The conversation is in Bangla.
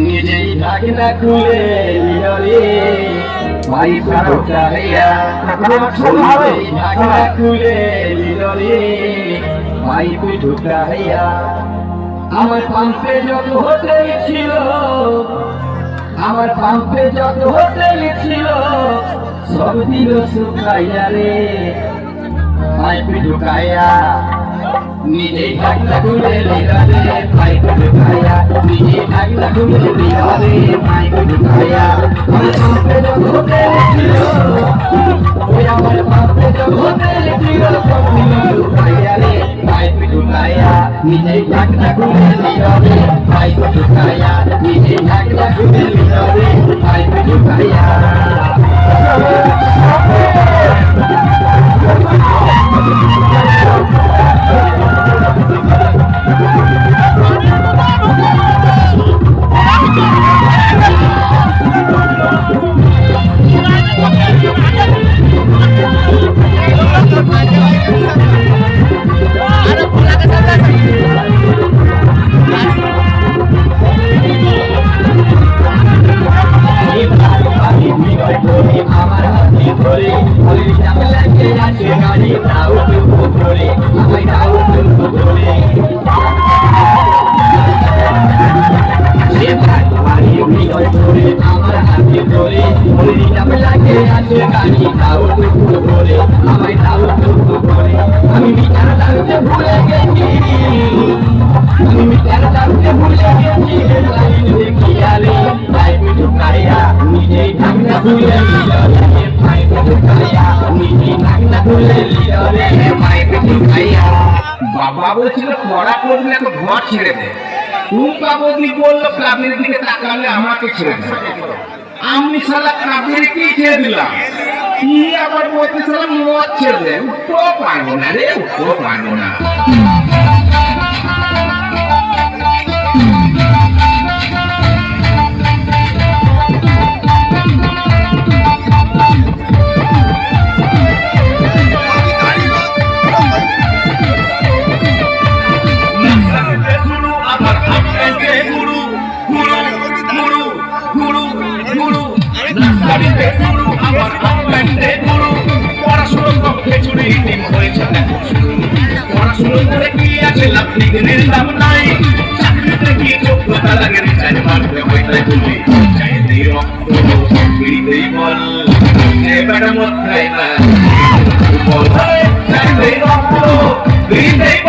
নিজেই ঢাকনা খুলে নিয়রে ভাই ফারুকটা হইয়া নিজেই ঢাকনা খুলে নিয়রে ভাই তুই ঢুকটা হইয়া আমার পাম্পে যত হোটেল ছিল আমার পাম্পে যত হোটেল ছিল সব দিল শুকাইয়া রে ভাই তুই ঢুকাইয়া নিজেই ঢাকনা খুলে নিয়রে ভাই তুই ঢুকাইয়া নিজেই ঢাকনা খুলে নিয়রে ভাই তুই ঢুকাইয়া আমার পাম্পে যত হোটেল ছিল ওই আমার পাম্পে যত হোটেল ছিল সব দিল শুকাইয়া রে ভাই তুই ঢুকাইয়া নিজেই ঢাকনা খুলে নিয়রে ভাই তুই ঢুকাইয়া নিজেই ঢাকনা খুলে নিয়রে ভাই তুই ঢুকাইয়া বাবা বলছিল পড়া করলে তো ঘর ছেড়ে দে টুম্পা বৌদি বললো ক্লাবের দিকে তাকালে আমাকে ছেড়ে দে আমি শালা ক্লাবের দিকেই ছেড়ে দিলাম কি আবার বলতে শালা মদ ছেড়ে দে উঠতেও পারবো না রে উঠতেও পারবো না পড়াশুনো করে কি আছে লাভ ডিগ্রির দাম নাই চাকরিতে কি যোগ্যতা লাগে রিচার্জ মারতে হইতে বলি চাইতেই রক্ত পিড়িতেই বল বেটা মত খাই না চাইতেই রক্ত পিড়িতেই